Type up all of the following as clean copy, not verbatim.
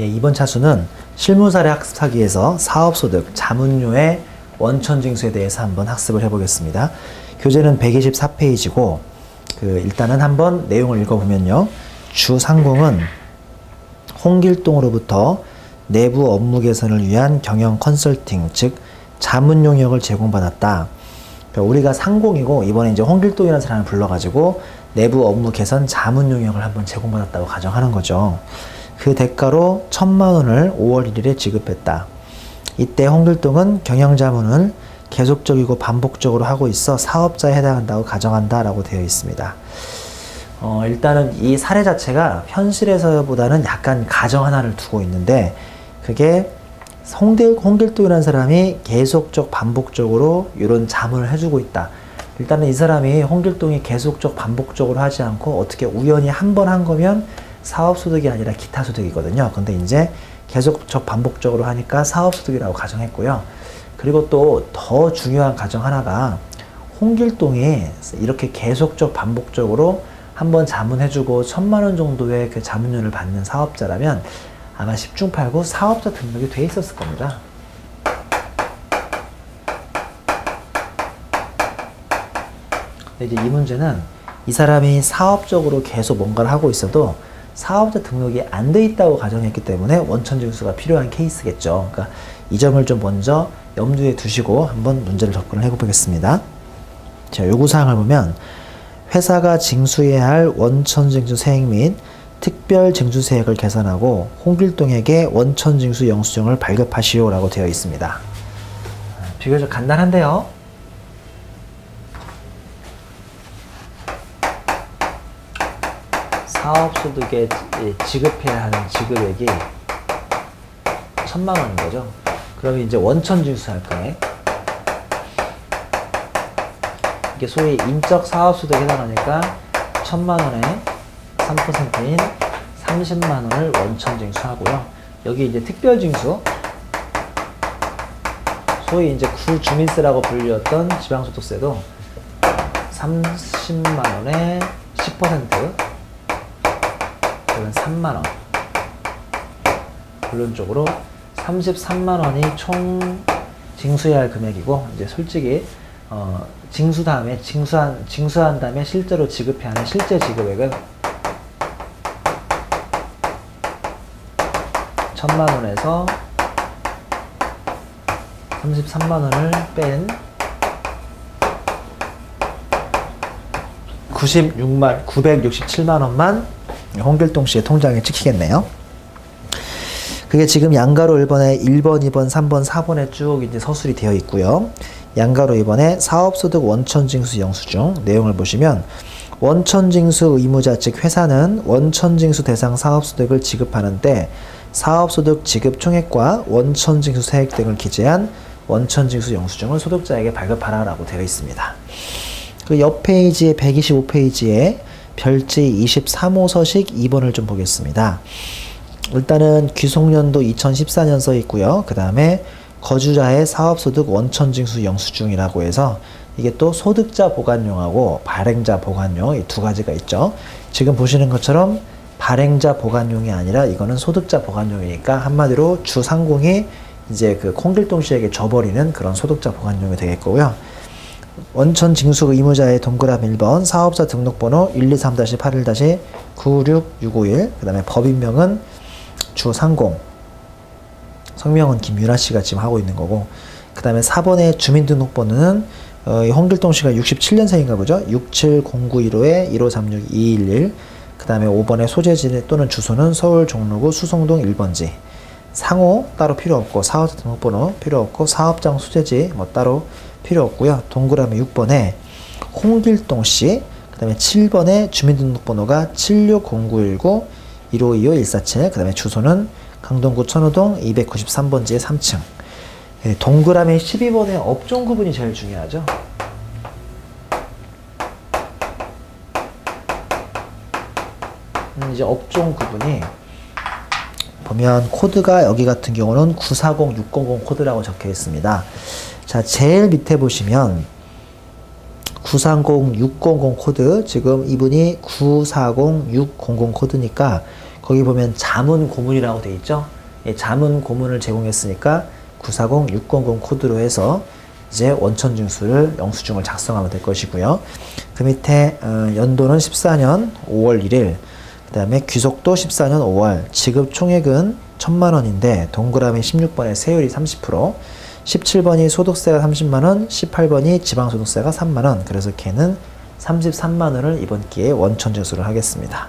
네, 이번 차수는 실무사례 학습하기에서 사업소득, 자문료의 원천징수에 대해서 한번 학습을 해보겠습니다. 교재는 124페이지고 일단은 한번 내용을 읽어보면요. 주상공은 홍길동으로부터 내부 업무 개선을 위한 경영 컨설팅, 즉 자문 용역을 제공받았다. 그러니까 우리가 상공이고 이번에 이제 홍길동이라는 사람을 불러가지고 내부 업무 개선 자문 용역을 한번 제공받았다고 가정하는 거죠. 그 대가로 1,000만 원을 5월 1일에 지급했다. 이때 홍길동은 경영자문을 계속적이고 반복적으로 하고 있어 사업자에 해당한다고 가정한다라고 되어 있습니다. 일단은 이 사례 자체가 현실에서보다는 약간 가정 하나를 두고 있는데 그게 홍길동이라는 사람이 계속적 반복적으로 이런 자문을 해주고 있다. 일단은 이 사람이 홍길동이 계속적 반복적으로 하지 않고 어떻게 우연히 한 번 한 거면 사업소득이 아니라 기타소득이거든요. 근데 이제 계속적 반복적으로 하니까 사업소득이라고 가정했고요. 그리고 또 더 중요한 가정 하나가 홍길동이 이렇게 계속적 반복적으로 한번 자문해주고 1,000만 원 정도의 그 자문료를 받는 사업자라면 아마 10중 8구 사업자 등록이 돼 있었을 겁니다. 근데 이제 이 문제는 이 사람이 사업적으로 계속 뭔가를 하고 있어도 사업자 등록이 안 돼 있다고 가정했기 때문에 원천징수가 필요한 케이스겠죠. 그러니까 이 점을 좀 먼저 염두에 두시고 한번 문제를 접근을 해보겠습니다. 자, 요구사항을 보면 회사가 징수해야 할 원천징수 세액 및 특별징수세액을 계산하고 홍길동에게 원천징수 영수증을 발급하시오 라고 되어 있습니다. 비교적 간단한데요. 사업소득에 지급해야 하는 지급액이 1,000만 원인 거죠. 그러면 이제 원천징수 할 거예요. 이게 소위 인적 사업소득에 해당하니까 1,000만 원에 3%인 30만 원을 원천징수하고요. 여기 이제 특별징수, 소위 이제 구주민세라고 불렸던 지방소득세도 30만 원에 10%, 그건 3만 원. 결론적으로 33만 원이 총 징수해야 할 금액이고, 이제 솔직히 징수한 다음에 실제로 지급해야 하는 실제 지급액은 1,000만 원에서 33만 원을 뺀 967만 원만 홍길동 씨의 통장에 찍히겠네요. 그게 지금 양가로 1번에 1번, 2번, 3번, 4번에 쭉 이제 서술이 되어 있고요. 양가로 2번에 사업소득 원천징수 영수증 내용을 보시면 원천징수 의무자 즉 회사는 원천징수 대상 사업소득을 지급하는데 사업소득 지급 총액과 원천징수 세액 등을 기재한 원천징수 영수증을 소득자에게 발급하라 라고 되어 있습니다. 그 옆 페이지에 125페이지에 별지 23호 서식 2번을 좀 보겠습니다. 일단은 귀속년도 2014년 써 있고요. 그 다음에 거주자의 사업소득 원천징수 영수증이라고 해서 이게 또 소득자 보관용하고 발행자 보관용 이 두 가지가 있죠. 지금 보시는 것처럼 발행자 보관용이 아니라 이거는 소득자 보관용이니까 한마디로 주상공이 이제 그 홍길동 씨에게 줘버리는 그런 소득자 보관용이 되겠고요. 원천징수 의무자의 동그라미 1번 사업자 등록번호 123-81-96651 그 다음에 법인명은 주상공 성명은 김유라씨가 지금 하고 있는 거고 그 다음에 4번의 주민등록번호는 홍길동 씨가 67년생인가 보죠. 670915-1536-211 그 다음에 5번의 소재지 또는 주소는 서울 종로구 수성동 1번지 상호 따로 필요 없고 사업자 등록번호 필요 없고 사업장 소재지 뭐 따로 필요 없고요. 동그라미 6번에 홍길동 씨, 그 다음에 7번에 주민등록번호가 760919-1525-147, 그 다음에 주소는 강동구 천호동 293번지의 3층. 동그라미 12번의 업종 구분이 제일 중요하죠. 이제 업종 구분이 보면 코드가 여기 같은 경우는 940600 코드라고 적혀 있습니다. 자, 제일 밑에 보시면 940600 코드, 지금 이분이 940600 코드니까 거기 보면 자문 고문이라고 돼 있죠. 자문 고문을 제공했으니까 940600 코드로 해서 이제 원천징수를 영수증을 작성하면 될 것이고요. 그 밑에 연도는 14년 5월 1일, 그 다음에 귀속도 14년 5월, 지급 총액은 1000만원인데 동그라미 16번에 세율이 30%, 17번이 소득세가 30만원, 18번이 지방소득세가 3만원, 그래서 걔는 33만원을 이번 기회에 원천징수를 하겠습니다.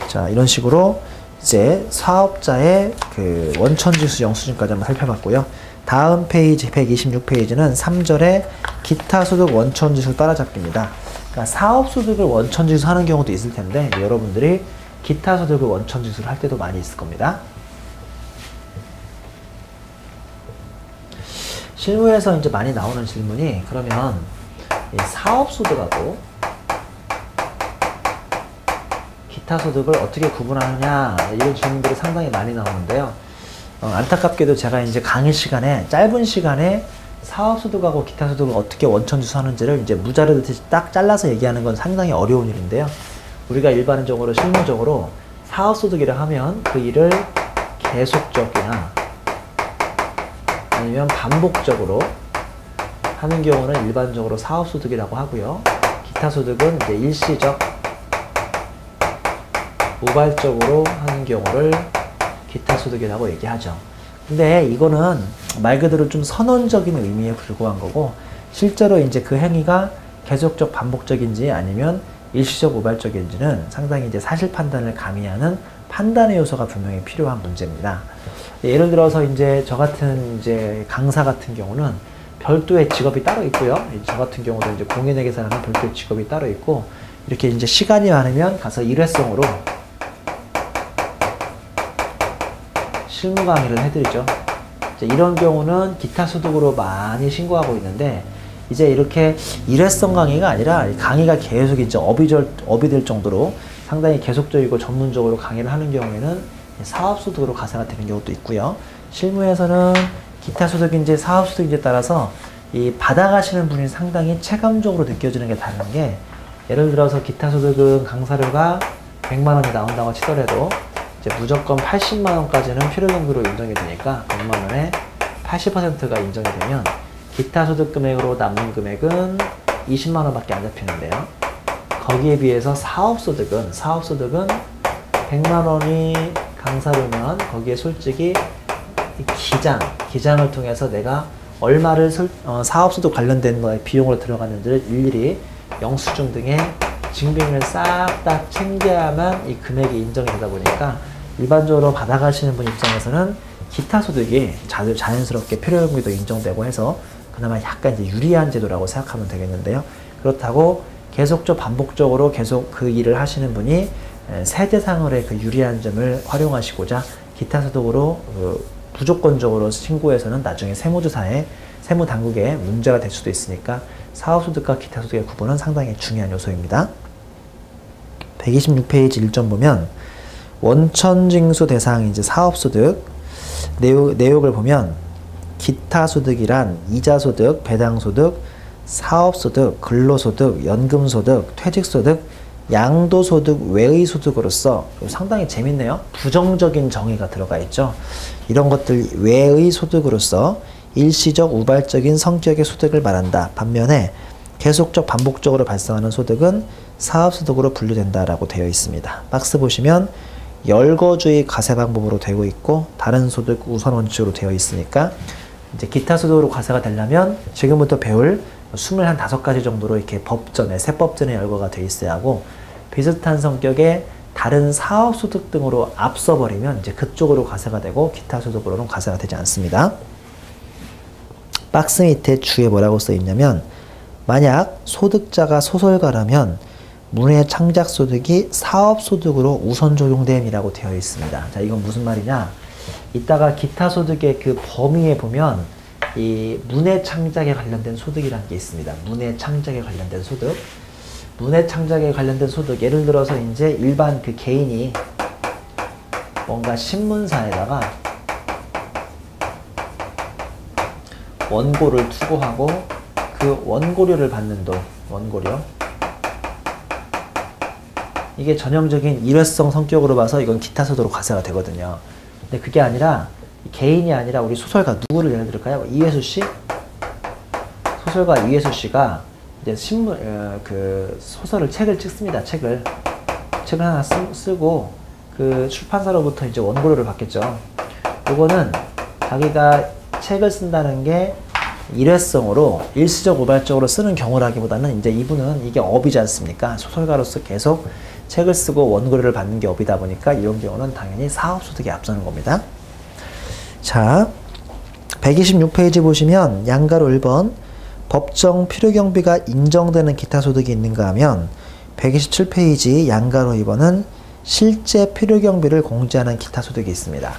자, 이런 식으로 이제 사업자의 그 원천징수 영수증까지 한번 살펴봤고요. 다음 페이지 126페이지는 3절에 기타소득 원천징수 따라잡기입니다. 그러니까 사업소득을 원천징수하는 경우도 있을 텐데 여러분들이 기타소득을 원천징수를 할 때도 많이 있을 겁니다. 실무에서 이제 많이 나오는 질문이 그러면 이 사업소득하고 기타소득을 어떻게 구분하느냐 이런 질문들이 상당히 많이 나오는데요. 안타깝게도 제가 이제 강의 시간에 짧은 시간에 사업소득하고 기타소득을 어떻게 원천징수하는지를 이제 무자르듯이 딱 잘라서 얘기하는 건 상당히 어려운 일인데요. 우리가 일반적으로 실무적으로 사업소득이라 하면 그 일을 계속적이나 아니면 반복적으로 하는 경우는 일반적으로 사업소득이라고 하고요. 기타소득은 이제 일시적, 우발적으로 하는 경우를 기타소득이라고 얘기하죠. 근데 이거는 말 그대로 좀 선언적인 의미에 불과한 거고 실제로 이제 그 행위가 계속적 반복적인지 아니면 일시적 우발적인지는 상당히 이제 사실 판단을 가미하는 판단의 요소가 분명히 필요한 문제입니다. 예를 들어서 이제 저 같은 이제 강사 같은 경우는 별도의 직업이 따로 있고요. 저 같은 경우도 이제 공인회계사라는 별도의 직업이 따로 있고 이렇게 이제 시간이 많으면 가서 일회성으로 실무 강의를 해드리죠. 이런 경우는 기타 소득으로 많이 신고하고 있는데 이제 이렇게 일회성 강의가 아니라 강의가 계속 이제 업이 될 정도로 상당히 계속적이고 전문적으로 강의를 하는 경우에는 사업소득으로 가세가 되는 경우도 있고요. 실무에서는 기타 소득인지 사업소득인지에 따라서 이 받아가시는 분이 상당히 체감적으로 느껴지는 게 다른 게 예를 들어서 기타 소득은 강사료가 100만원이 나온다고 치더라도 이제 무조건 80만원까지는 필요경비로 인정이 되니까 100만원에 80%가 인정이 되면 기타 소득 금액으로 남는 금액은 20만원밖에 안 잡히는데요. 거기에 비해서 사업소득은 100만원이 강사료면 거기에 솔직히 기장을 통해서 내가 얼마를 사업소득 관련된 거에 비용으로 들어갔는지를 일일이 영수증 등의 증빙을 싹 다 챙겨야만 이 금액이 인정이 되다 보니까 일반적으로 받아가시는 분 입장에서는 기타 소득이 자연스럽게 필요경비도 인정되고 해서 그나마 약간 이제 유리한 제도라고 생각하면 되겠는데요. 그렇다고 계속적 반복적으로 계속 그 일을 하시는 분이 세대상으로의 그 유리한 점을 활용하시고자 기타 소득으로 무조건적으로 신고해서는 나중에 세무조사에 세무당국에 문제가 될 수도 있으니까 사업소득과 기타 소득의 구분은 상당히 중요한 요소입니다. 126페이지 1점 보면 원천징수 대상 이제 사업소득 내용을 보면 기타소득이란 이자소득, 배당소득, 사업소득, 근로소득, 연금소득, 퇴직소득, 양도소득 외의 소득으로서 상당히 재밌네요. 부정적인 정의가 들어가 있죠. 이런 것들 외의 소득으로서 일시적 우발적인 성격의 소득을 말한다. 반면에 계속적 반복적으로 발생하는 소득은 사업소득으로 분류된다라고 되어 있습니다. 박스 보시면 열거주의 과세 방법으로 되고 있고 다른 소득 우선 원칙으로 되어 있으니까 이제 기타 소득으로 과세가 되려면 지금부터 배울 25가지 정도로 이렇게 법전에 세법전에 열거가 되어 있어야 하고 비슷한 성격의 다른 사업소득 등으로 앞서버리면 이제 그쪽으로 과세가 되고 기타 소득으로는 과세가 되지 않습니다. 박스 밑에 주에 뭐라고 써 있냐면 만약 소득자가 소설가라면 문해창작소득이 사업소득으로 우선 적용됨이라고 되어 있습니다. 자, 이건 무슨 말이냐? 이따가 기타소득의 그 범위에 보면 이 문해창작에 관련된 소득이라는 게 있습니다. 문해창작에 관련된 소득. 문해창작에 관련된 소득. 예를 들어서 이제 일반 그 개인이 뭔가 신문사에다가 원고를 투고하고 그 원고료를 받는 돈, 원고료. 이게 전형적인 일회성 성격으로 봐서 이건 기타 소득으로 과세가 되거든요. 근데 그게 아니라 개인이 아니라 우리 소설가 누구를 예를 들을까요? 이회수 씨? 소설가 이회수 씨가 이제 그 소설을 책을 찍습니다. 책을 하나 쓰고 그 출판사로부터 이제 원고료를 받겠죠. 요거는 자기가 책을 쓴다는 게 일회성으로 일시적 우발적으로 쓰는 경우라기보다는 이제 이분은 이게 업이지 않습니까? 소설가로서 계속 책을 쓰고 원고료를 받는 게 업이다 보니까 이런 경우는 당연히 사업소득이 앞서는 겁니다. 자, 126페이지 보시면 양가로 1번 법정 필요경비가 인정되는 기타 소득이 있는가 하면 127페이지 양가로 2번은 실제 필요경비를 공제하는 기타 소득이 있습니다.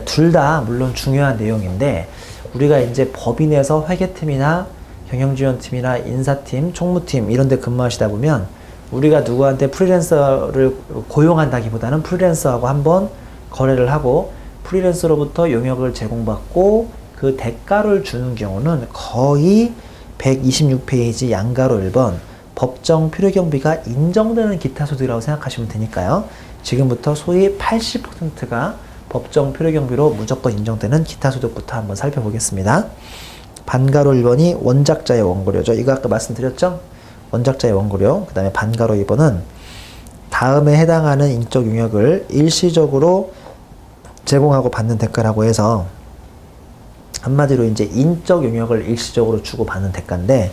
둘 다 물론 중요한 내용인데 우리가 이제 법인에서 회계팀이나 경영지원팀이나 인사팀, 총무팀 이런 데 근무하시다 보면 우리가 누구한테 프리랜서를 고용한다기보다는 프리랜서하고 한번 거래를 하고 프리랜서로부터 용역을 제공받고 그 대가를 주는 경우는 거의 126페이지 양가로 1번 법정 필요경비가 인정되는 기타 소득이라고 생각하시면 되니까요. 지금부터 소위 80%가 법정 필요경비로 무조건 인정되는 기타 소득부터 한번 살펴보겠습니다. 반가로 1번이 원작자의 원고료죠. 이거 아까 말씀드렸죠? 원작자의 원고료. 그 다음에 반가로 2번은 다음에 해당하는 인적 용역을 일시적으로 제공하고 받는 대가라고 해서 한마디로 이제 인적 용역을 일시적으로 주고 받는 대가인데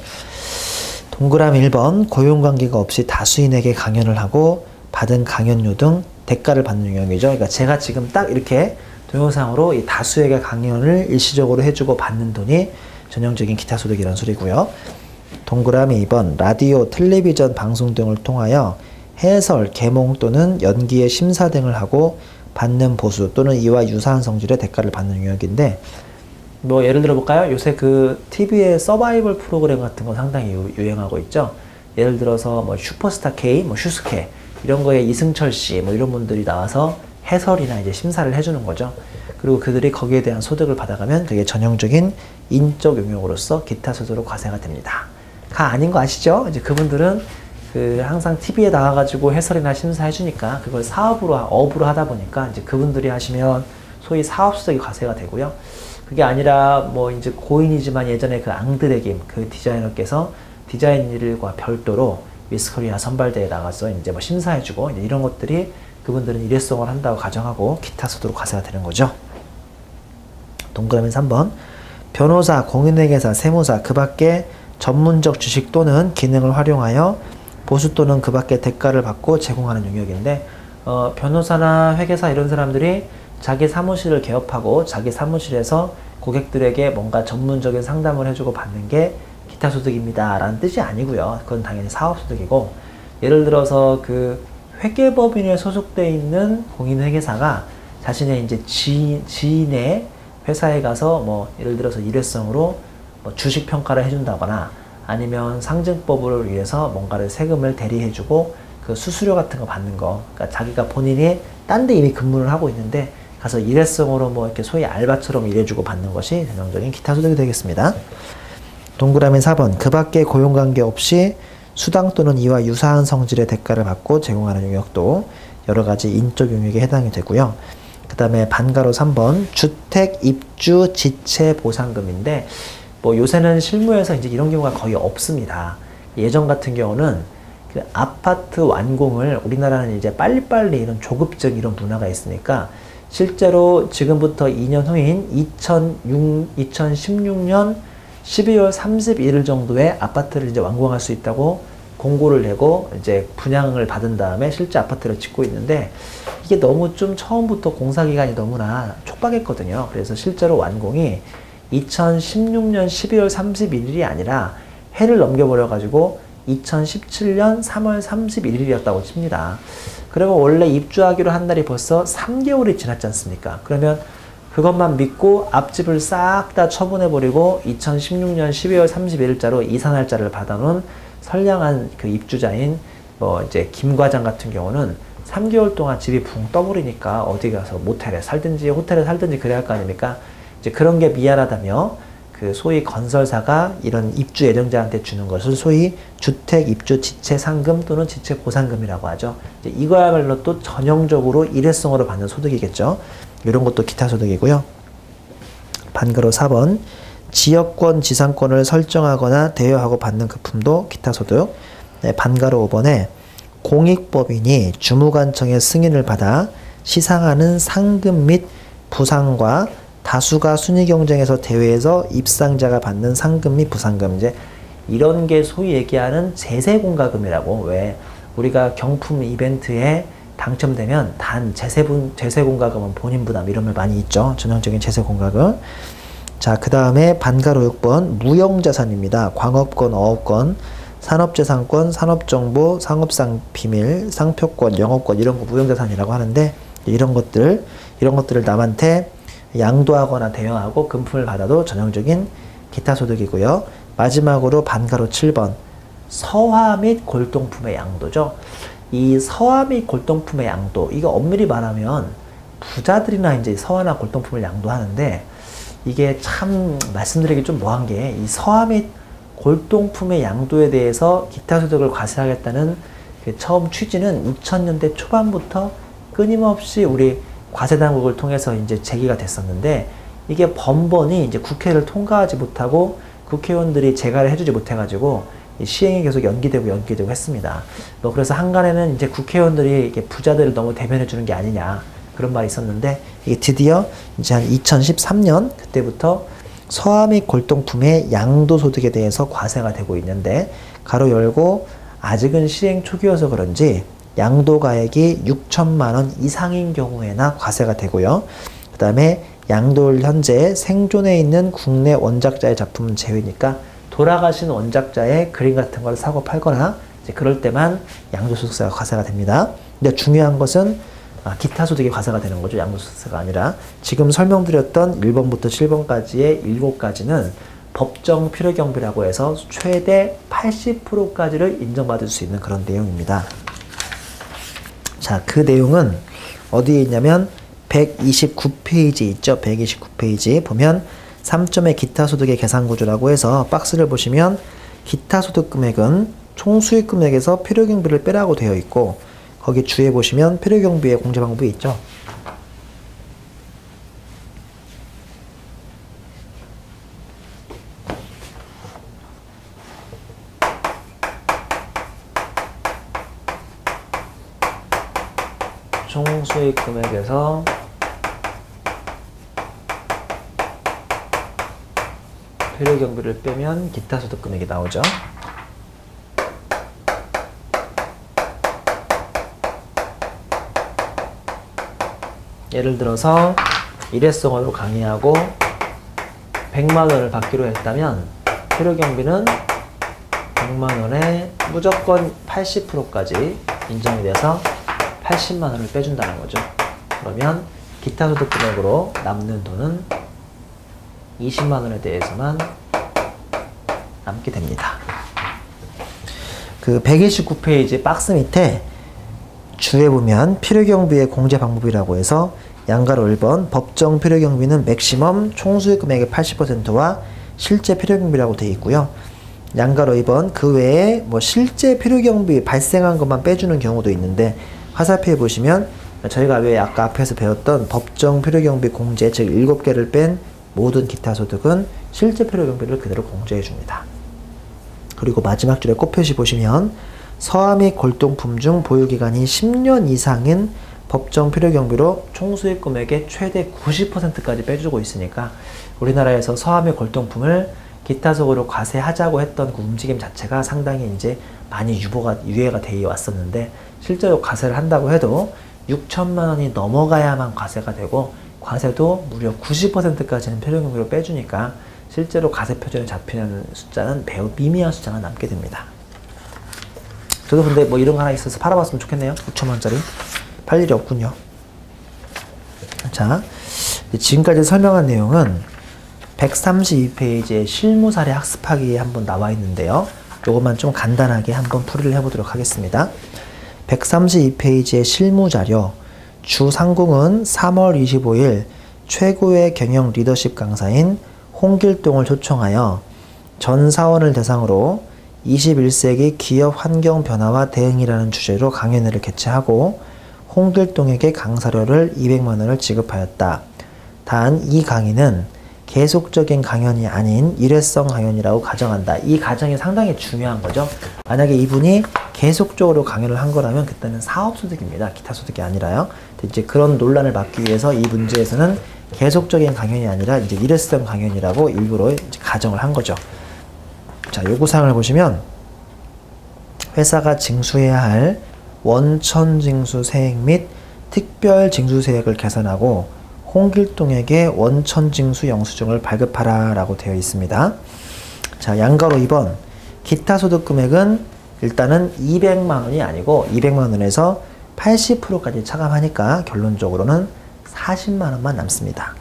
동그라미 1번 고용관계가 없이 다수인에게 강연을 하고 받은 강연료 등 대가를 받는 용역이죠. 그러니까 제가 지금 딱 이렇게 동영상으로 이 다수에게 강연을 일시적으로 해주고 받는 돈이 전형적인 기타 소득이라는 소리고요. 동그라미 2번 라디오, 텔레비전 방송 등을 통하여 해설, 개몽 또는 연기의 심사 등을 하고 받는 보수 또는 이와 유사한 성질의 대가를 받는 용역인데 뭐 예를 들어 볼까요? 요새 그 TV의 서바이벌 프로그램 같은 거 상당히 유행하고 있죠. 예를 들어서 뭐 슈퍼스타 K, 뭐 슈스케 이런 거에 이승철 씨 뭐 이런 분들이 나와서 해설이나 이제 심사를 해주는 거죠. 그리고 그들이 거기에 대한 소득을 받아가면 그게 전형적인 인적 용역으로서 기타 소득으로 과세가 됩니다. 가 아닌 거 아시죠? 이제 그분들은 그 항상 TV에 나와가지고 해설이나 심사해주니까 그걸 업으로 하다 보니까 이제 그분들이 하시면 소위 사업소득이 과세가 되고요. 그게 아니라 뭐 이제 고인이지만 예전에 그 앙드레김 그 디자이너께서 디자인 일과 별도로 미스코리아 선발대회에 나가서 이제 뭐 심사해주고 이제 이런 것들이 그분들은 일회성을 한다고 가정하고 기타 소득으로 과세가 되는 거죠. 동그라미 3번 변호사, 공인회계사, 세무사 그 밖에 전문적 주식 또는 기능을 활용하여 보수 또는 그 밖에 대가를 받고 제공하는 용역인데 변호사나 회계사 이런 사람들이 자기 사무실을 개업하고 자기 사무실에서 고객들에게 뭔가 전문적인 상담을 해주고 받는 게 기타 소득입니다 라는 뜻이 아니고요. 그건 당연히 사업소득이고 예를 들어서 그 회계법인에 소속되어 있는 공인회계사가 자신의 이제 지인의 회사에 가서 뭐 예를 들어서 일회성으로 뭐 주식 평가를 해준다거나 아니면 상증법을 위해서 뭔가를 세금을 대리해주고 그 수수료 같은 거 받는 거 그러니까 자기가 본인이 딴 데 이미 근무를 하고 있는데 가서 일회성으로 뭐 이렇게 소위 알바처럼 일해주고 받는 것이 전형적인 기타 소득이 되겠습니다. 동그라미 4번 그 밖에 고용관계 없이 수당 또는 이와 유사한 성질의 대가를 받고 제공하는 용역도 여러가지 인적 용역에 해당이 되고요. 그 다음에 반가로 3번 주택 입주 지체 보상금인데 뭐 요새는 실무에서 이제 이런 경우가 거의 없습니다. 예전 같은 경우는 그 아파트 완공을 우리나라는 이제 빨리빨리 이런 조급증 이런 문화가 있으니까 실제로 지금부터 2년 후인 2016년 12월 31일 정도에 아파트를 이제 완공할 수 있다고 공고를 내고 이제 분양을 받은 다음에 실제 아파트를 짓고 있는데 이게 너무 좀 처음부터 공사기간이 너무나 촉박했거든요. 그래서 실제로 완공이 2016년 12월 31일이 아니라 해를 넘겨버려 가지고 2017년 3월 31일이었다고 칩니다. 그리고 원래 입주하기로 한 날이 벌써 3개월이 지났지 않습니까? 그러면 그것만 믿고 앞집을 싹 다 처분해버리고 2016년 12월 31일자로 이사날짜를 받아놓은 선량한 그 입주자인 뭐 이제 김 과장 같은 경우는 3개월 동안 집이 붕 떠버리니까 어디 가서 모텔에 살든지 호텔에 살든지 그래야 할 거 아닙니까? 이제 그런 게 미안하다며 그 소위 건설사가 이런 입주 예정자한테 주는 것을 소위 주택 입주 지체 상금 또는 지체 보상금이라고 하죠. 이제 이거야말로 또 전형적으로 일회성으로 받는 소득이겠죠. 이런 것도 기타 소득이고요. 반가로 4번 지역권 지상권을 설정하거나 대여하고 받는 급품도 기타 소득. 네, 반가로 5번에 공익법인이 주무관청의 승인을 받아 시상하는 상금 및 부상과 다수가 순위 경쟁에서 대회에서 입상자가 받는 상금 및 부상금, 이제 이런 게 소위 얘기하는 제세공과금이라고. 왜 우리가 경품 이벤트에 당첨되면 단 제세공과금은 본인 부담 이런 말 많이 있죠. 전형적인 제세공과금. 자, 그 다음에 반가로 6번 무형자산입니다. 광업권, 어업권, 산업재산권, 산업정보, 상업상비밀, 상표권, 영업권 이런 거 무형자산이라고 하는데, 이런 것들을 남한테 양도하거나 대여하고 금품을 받아도 전형적인 기타 소득이고요. 마지막으로 반가로 7번 서화 및 골동품의 양도죠. 이 서화 및 골동품의 양도, 이거 엄밀히 말하면 부자들이나 이제 서화나 골동품을 양도하는데, 이게 참 말씀드리기 좀 뭐한 게, 이 서화 및 골동품의 양도에 대해서 기타 소득을 과세하겠다는 그 처음 취지는 2000년대 초반부터 끊임없이 우리 과세당국을 통해서 이제 제기가 됐었는데, 이게 번번이 이제 국회를 통과하지 못하고 국회의원들이 제가를 해주지 못해가지고 시행이 계속 연기되고 했습니다. 뭐 그래서 한간에는 이제 국회의원들이 이게 부자들을 너무 대변해주는 게 아니냐 그런 말이 있었는데, 이게 드디어 이제 한 2013년 그때부터 서화 및 골동품의 양도소득에 대해서 과세가 되고 있는데, 가로 열고 아직은 시행 초기여서 그런지 양도가액이 6천만 원 이상인 경우에나 과세가 되고요. 그 다음에 양도를 현재 생존해 있는 국내 원작자의 작품은 제외니까 돌아가신 원작자의 그림 같은 걸 사고 팔거나 이제 그럴 때만 양도소득세가 과세가 됩니다. 근데 중요한 것은 기타 소득이 과세가 되는 거죠. 양도소득세가 아니라. 지금 설명드렸던 1번부터 7번까지의 7가지는 법정 필요경비라고 해서 최대 80%까지를 인정받을 수 있는 그런 내용입니다. 자, 그 내용은 어디에 있냐면 129페이지 있죠. 129페이지 보면 3점의 기타 소득의 계산 구조라고 해서 박스를 보시면 기타 소득 금액은 총수익 금액에서 필요경비를 빼라고 되어 있고, 거기 주에 보시면 필요경비의 공제 방법이 있죠. 총수익 금액에서 필요경비를 빼면 기타 소득 금액이 나오죠. 예를 들어서 일회성으로 강의하고 100만 원을 받기로 했다면 필요경비는 100만 원에 무조건 80%까지 인정이 돼서 80만 원을 빼준다는 거죠. 그러면 기타 소득 금액으로 남는 돈은 20만 원에 대해서만 남게 됩니다. 그 129페이지 박스 밑에 주에 보면 필요경비의 공제 방법이라고 해서 양가로 1번 법정 필요경비는 맥시멈 총수익 금액의 80%와 실제 필요경비라고 되어 있고요. 양가로 2번 그 외에 뭐 실제 필요경비 발생한 것만 빼주는 경우도 있는데, 화살표에 보시면 저희가 왜 아까 앞에서 배웠던 법정 필요경비 공제, 즉 7개를 뺀 모든 기타 소득은 실제 필요경비를 그대로 공제해 줍니다. 그리고 마지막 줄에 꽃표시 보시면 서화 및 골동품 중 보유기간이 10년 이상인 법정 필요경비로 총수익 금액의 최대 90%까지 빼주고 있으니까, 우리나라에서 서화 및 골동품을 기타 소득으로 과세하자고 했던 그 움직임 자체가 상당히 이제 많이 유예가 되어 왔었는데, 실제로 과세를 한다고 해도 6천만 원이 넘어가야만 과세가 되고, 과세도 무려 90%까지는 필요경비로 빼주니까 실제로 과세 표준에 잡히는 숫자는 매우 미미한 숫자가 남게 됩니다. 저도 근데 뭐 이런 거 하나 있어서 팔아봤으면 좋겠네요. 6천만 원짜리. 팔 일이 없군요. 자, 지금까지 설명한 내용은 132페이지의 실무 사례 학습하기에 한번 나와 있는데요. 요것만 좀 간단하게 한번 풀이를 해보도록 하겠습니다. 132페이지의 실무 자료, 주 상공은 3월 25일 최고의 경영 리더십 강사인 홍길동을 초청하여 전 사원을 대상으로 21세기 기업 환경 변화와 대응이라는 주제로 강연회를 개최하고 홍길동에게 강사료를 200만 원을 지급하였다. 단 이 강의는 계속적인 강연이 아닌 일회성 강연이라고 가정한다. 이 가정이 상당히 중요한 거죠. 만약에 이분이 계속적으로 강연을 한 거라면 그때는 사업소득입니다. 기타 소득이 아니라요. 이제 그런 논란을 막기 위해서 이 문제에서는 계속적인 강연이 아니라 이제 일회성 강연이라고 일부러 이제 가정을 한 거죠. 자, 요구사항을 보시면 회사가 징수해야 할 원천징수세액 및 특별징수세액을 계산하고 홍길동에게 원천징수 영수증을 발급하라 라고 되어 있습니다. 자, 양가로 2번 기타 소득 금액은 일단은 200만 원이 아니고 200만 원에서 80%까지 차감하니까 결론적으로는 40만 원만 남습니다.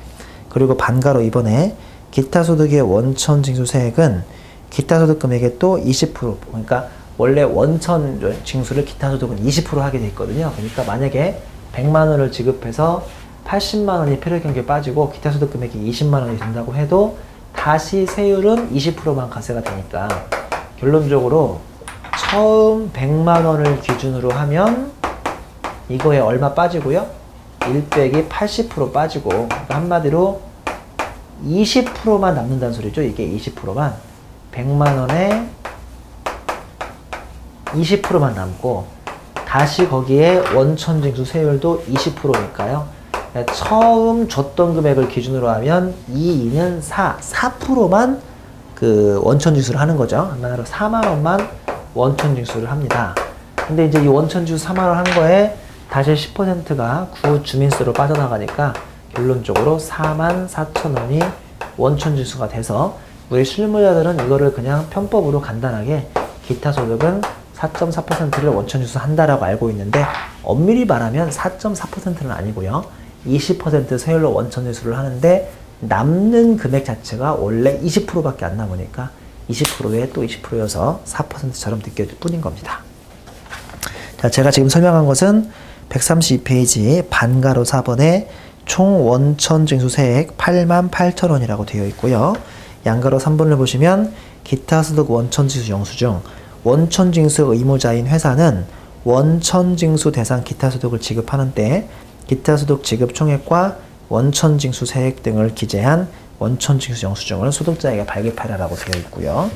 그리고 반가로 2번에 기타 소득의 원천징수세액은 기타 소득 금액의 또 20% 그러니까 원래 원천 징수를 기타 소득은 20% 하게 돼 있거든요. 그러니까 만약에 100만 원을 지급해서 80만 원이 필요경비에 빠지고 기타 소득 금액이 20만 원이 된다고 해도 다시 세율은 20%만 가세가 되니까 결론적으로 처음 100만 원을 기준으로 하면 이거에 얼마 빠지고요? 1 빼기 80% 빠지고 그러니까 한마디로 20%만 남는다는 소리죠. 이게 20%만 100만 원에 20%만 남고 다시 거기에 원천징수 세율도 20%니까요. 처음 줬던 금액을 기준으로 하면 2는 4%만 그 원천징수를 하는 거죠. 한마디로 4만 원만 원천징수를 합니다. 근데 이제 이 원천징수 4만 원 한 거에 다시 10%가 구주민세로 빠져나가니까 결론적으로 4만 4천 원이 원천징수가 돼서 우리 실무자들은 이거를 그냥 편법으로 간단하게 기타 소득은 4.4%를 원천징수 한다라고 알고 있는데 엄밀히 말하면 4.4%는 아니고요. 20% 세율로 원천징수를 하는데 남는 금액 자체가 원래 20%밖에 안 남으니까 20%에 또 20%여서 4%처럼 느껴질 뿐인 겁니다. 자, 제가 지금 설명한 것은 132페이지 반가로 4번에 총 원천징수세액 88,000원이라고 되어 있고요. 양가로 3번을 보시면 기타 소득 원천징수 영수증 원천징수 의무자인 회사는 원천징수 대상 기타 소득을 지급하는 때 기타 소득 지급 총액과 원천징수 세액 등을 기재한 원천징수 영수증을 소득자에게 발급하라라고 되어 있고요.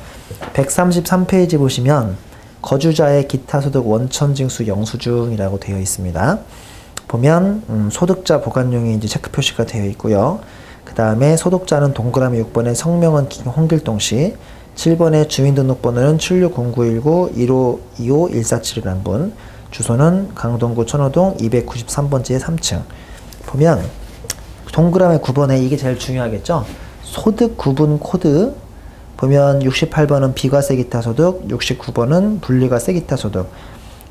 133페이지 보시면 거주자의 기타 소득 원천징수 영수증이라고 되어 있습니다. 보면 소득자 보관용이 이제 체크 표시가 되어 있고요. 그 다음에 소득자는 동그라미 6번에 성명은 홍길동씨, 7번에 주민등록번호는 760919-152471이라는 분, 주소는 강동구 천호동 293번지의 3층. 보면 동그라미 9번에 이게 제일 중요하겠죠. 소득 구분 코드 보면 68번은 비과세 기타 소득, 69번은 분리과세 기타 소득,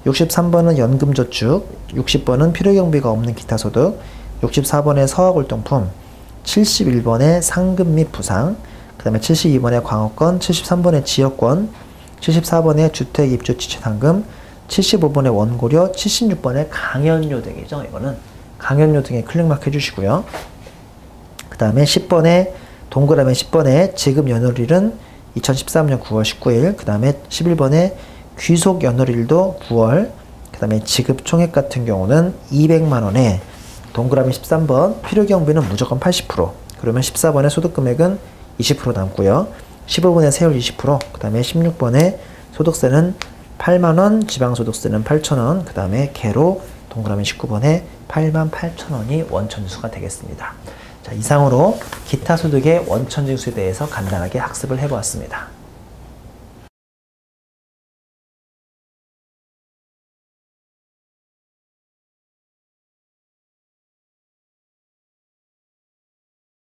63번은 연금저축, 60번은 필요경비가 없는 기타 소득, 64번에 서학골동품, 71번에 상금 및 부상, 그 다음에 72번에 광업권, 73번에 지역권, 74번에 주택 입주 지출상금, 75번에 원고료, 76번에 강연료 등이죠. 이거는 강연료 등에 클릭마크 해주시고요. 그 다음에 10번에 동그라미 10번에 지급 연월일은 2013년 9월 19일, 그 다음에 11번에 귀속 연월일도 9월, 그 다음에 지급 총액 같은 경우는 200만원에 동그라미 13번 필요경비는 무조건 80%, 그러면 14번에 소득금액은 20% 남고요. 15번에 세율 20%, 그 다음에 16번에 소득세는 8만원, 지방소득세는 8,000원, 그 다음에 개로 동그라미 19번에 88,000원이 원천징수가 되겠습니다. 자, 이상으로 기타 소득의 원천징수에 대해서 간단하게 학습을 해보았습니다.